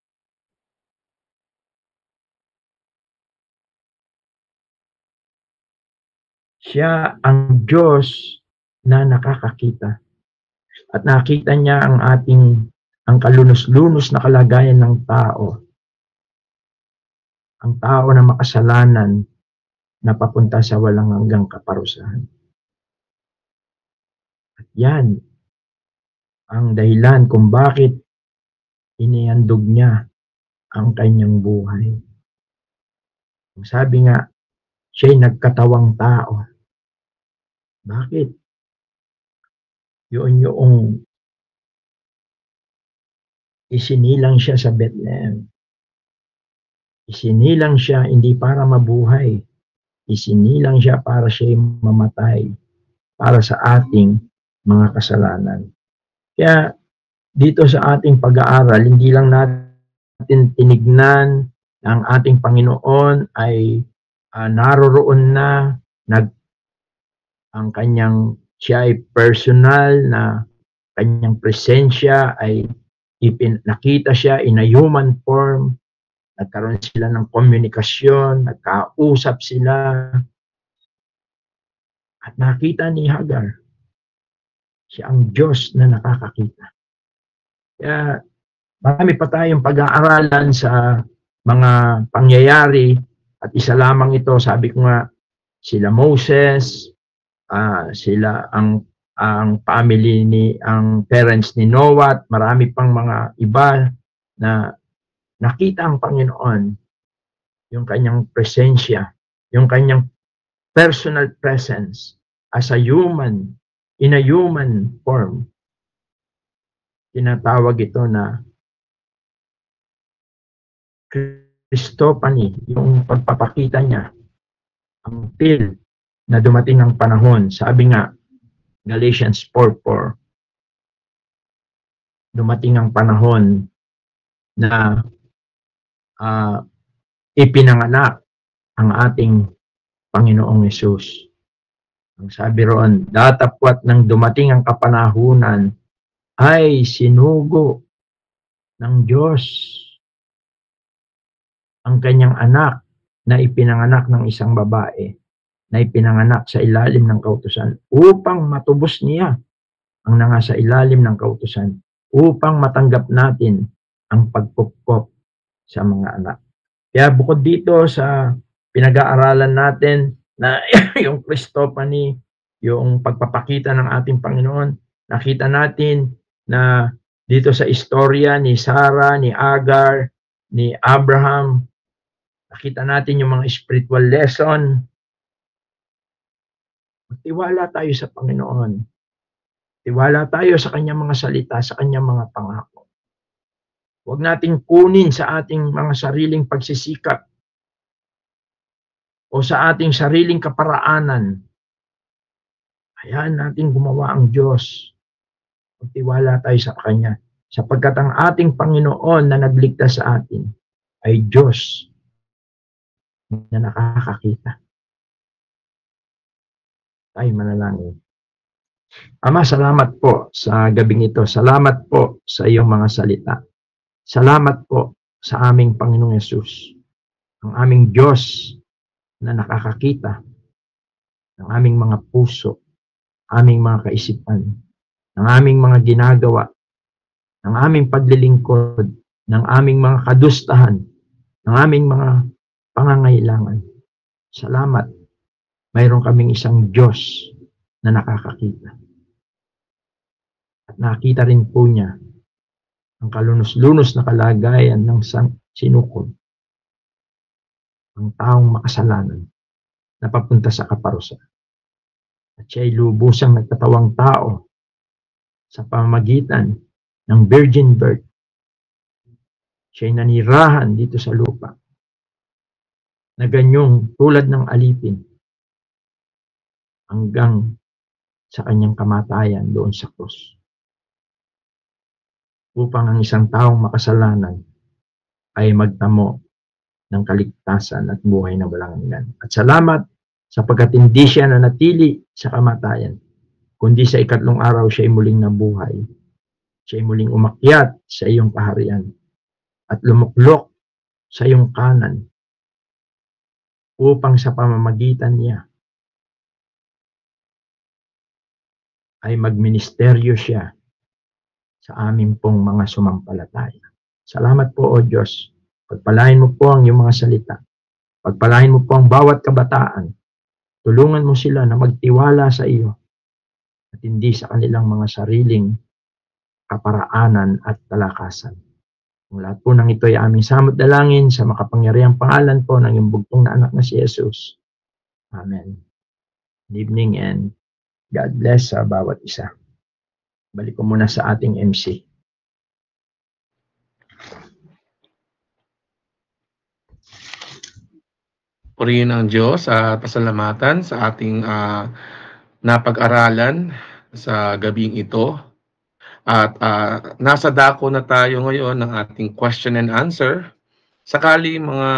Siya ang Diyos na nakakakita. At nakita niya ang kalunos-lunos na kalagayan ng tao. Ang tao na makasalanan na papunta sa walang hanggang kaparusahan. At yan ang dahilan kung bakit inihandog niya ang kanyang buhay. Sabi nga, siya'y nagkatawang tao. Bakit? Yung isinilang siya sa Bethlehem. Isinilang siya hindi para mabuhay. Isinilang siya para siya'y mamatay para sa ating mga kasalanan. Kaya dito sa ating pag-aaral, hindi lang natin tinignan na ang ating Panginoon ay naroroon na, ang kanyang siya ay personal na kanyang presensya ay nakita siya in a human form, nagkaroon sila ng komunikasyon, nagkausap sila, at nakita ni Hagar, siya ang Diyos na nakakakita. Kaya marami pa tayong pag-aaralan sa mga pangyayari, at isa lamang ito, sabi ko nga, sila Moses, sila ang family ang parents ni Noah, at marami pang mga iba na nakita ang Panginoon, yung kanyang presensya, yung kanyang personal presence as a human, in a human form. Tinatawag ito na Christophany, yung pagpapakita niya until na dumating ang panahon. Sabi nga, Galatians 4:4, dumating ang panahon na ipinanganak ang ating Panginoong Hesus. Ang sabi roon, datapwat nang dumating ang kapanahunan, ay sinugo ng Diyos ang kanyang anak na ipinanganak ng isang babae, na ipinanganak sa ilalim ng kautusan, upang matubos niya ang nangasa ilalim ng kautusan, upang matanggap natin ang pagpupkop sa mga anak. Kaya bukod dito sa pinag-aaralan natin na yung Christophany, yung pagpapakita ng ating Panginoon, nakita natin na dito sa istorya ni Sarah, ni Agar, ni Abraham, nakita natin yung mga spiritual lesson. Magtiwala tayo sa Panginoon. Tiwala tayo sa kanyang mga salita, sa kanyang mga pangako. Huwag nating kunin sa ating mga sariling pagsisikap o sa ating sariling kaparaanan. Hayaan natin gumawa ang Diyos. Magtiwala tayo sa Kanya. Sapagkat ang ating Panginoon na nagligtas sa atin ay Diyos na nakakakita. Tayo manalangin. Ama, salamat po sa gabing ito. Salamat po sa iyong mga salita. Salamat po sa aming Panginoong Hesus, ang aming Diyos na nakakakita ng aming mga puso, aming mga kaisipan, ng aming mga ginagawa, ng aming paglilingkod, ng aming mga kadustahan, ng aming mga pangangailangan. Salamat, mayroon kaming isang Diyos na nakakakita. At nakita rin po niya ang kalunos-lunos na kalagayan ng sinukol, ang taong makasalanan na papunta sa kaparusahan. At siya ay lubusang nagtatawang tao sa pamamagitan ng virgin birth. Siya ay nanirahan dito sa lupa na ganyong tulad ng alipin hanggang sa kanyang kamatayan doon sa krus, upang ang isang taong makasalanan ay magtamo ng kaligtasan at buhay na walang hanggan. At salamat sapagkat hindi siya nanatili sa kamatayan, kundi sa ikatlong araw siya ay muling nabuhay. Siya ay muling umakyat sa iyong kaharian at lumuklok sa iyong kanan upang sa pamamagitan niya ay magministeryo siya sa amin pong mga sumampalataya. Salamat po, O Diyos. Pagpalain mo po ang iyong mga salita. Pagpalain mo po ang bawat kabataan. Tulungan mo sila na magtiwala sa iyo at hindi sa kanilang mga sariling kaparaanan at talakasan. Ang lahat po ng ito ay aming samot dalangin sa makapangyarihang pangalan po ng iyong bugtong na anak na si Jesus. Amen. Good evening and God bless sa bawat isa. Balik ko muna sa ating MC. Purihin ang Diyos at pasalamatan sa ating napag-aralan sa gabing ito. At nasa dako na tayo ngayon ng ating question and answer. Sakali mga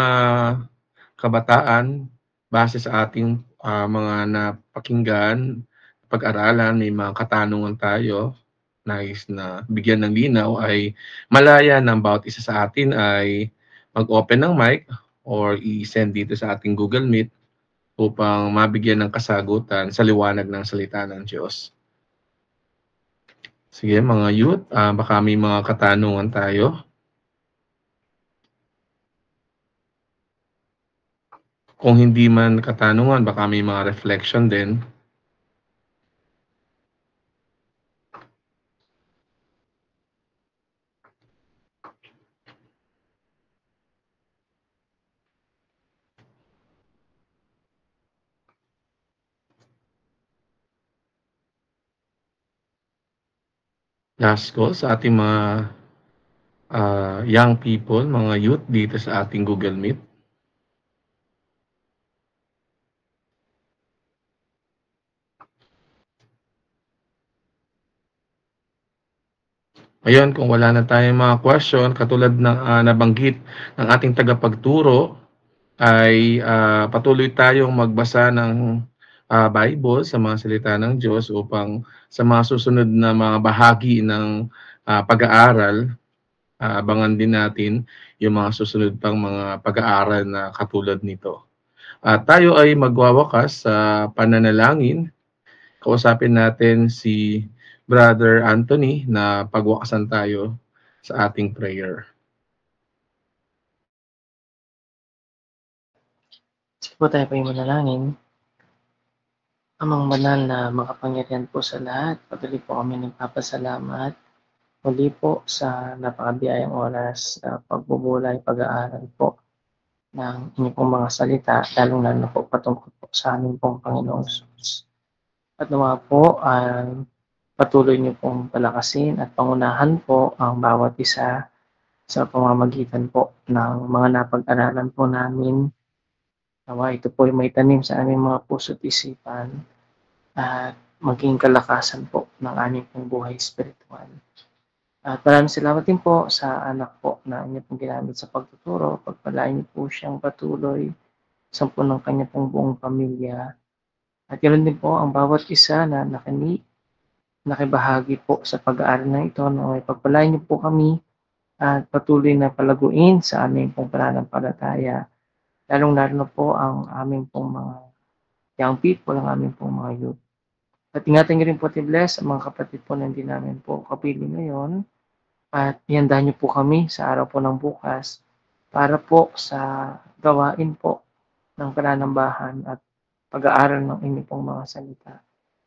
kabataan, base sa ating mga napakinggan, pag-aralan, may mga katanungan tayo, nais na bigyan ng linaw, ay malaya ng bawat isa sa atin ay mag-open ng mic or i-send dito sa ating Google Meet upang mabigyan ng kasagutan sa liwanag ng salita ng Diyos. Sige mga youth, baka may mga katanungan tayo. Kung hindi man katanungan, baka may mga reflection din. Last call sa ating mga young people, mga youth dito sa ating Google Meet. Ayun, kung wala na tayong mga question, katulad ng nabanggit ng ating tagapagturo, ay patuloy tayong magbasa ng Bible sa mga salita ng Diyos upang sa mga susunod na mga bahagi ng pag-aaral, abangan din natin yung mga susunod pang mga pag-aaral na katulad nito. Tayo ay magwawakas sa pananalangin. Kausapin natin si Brother Anthony na pagwakasan tayo sa ating prayer. Sige po, tayo po yung manalangin. Amang banal na makapangyarihan po sa lahat, patuloy po kami nagpapasalamat muli po sa napakabiyayang oras na pagbubulay, pag-aaral po ng inyong pong mga salita, lalong-lalo na po patungkol po sa aming pong Panginoong Jesus. At nawa po ay patuloy niyo pong palakasin at pangunahan po ang bawat isa sa pamamagitan po ng mga napag-aralan po namin. Nawa ito po ay may tanim sa aming mga puso't isipan at maging kalakasan po ng aming pong buhay espiritual. At maraming salamat din po sa anak po na inyo pong ginamit sa pagtuturo. Pagpalain niyo po siyang patuloy sa po ng kanya pong buong pamilya. At ganoon din po ang bawat isa na nakibahagi po sa pag-aaral na ito. Na pagpalain niyo po kami at patuloy na palaguin sa aming pong pananampalataya. Lalong-lalo na po ang aming pong mga young people, ang aming pong mga youth. At ingatan niyo rin po bless ang mga kapatid po na hindi namin po kapiling ngayon. At ihanda niyo po kami sa araw po ng bukas para po sa gawain po ng pananambahan at pag-aaral ng inyong pong mga salita.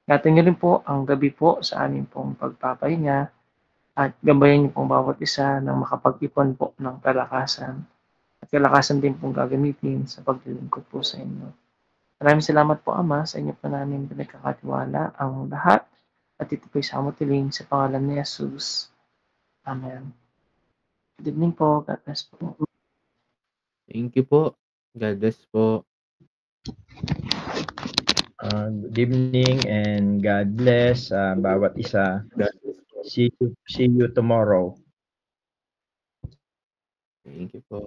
Ingatan niyo rin po ang gabi po sa aming pong pagpapahinga at gabayan niyo pong bawat isa ng makapag-ipon po ng kalakasan. At kalakasan din pong gagamitin sa paglilingkod po sa inyo. Maraming salamat po, Ama, sa inyo po namin pinagkakatiwala ang lahat at ito po'y samutiling sa pangalan ni Jesus. Amen. Good evening po. God bless po. Thank you po. God bless po. Good evening and God bless bawat isa. See you tomorrow. Thank you po.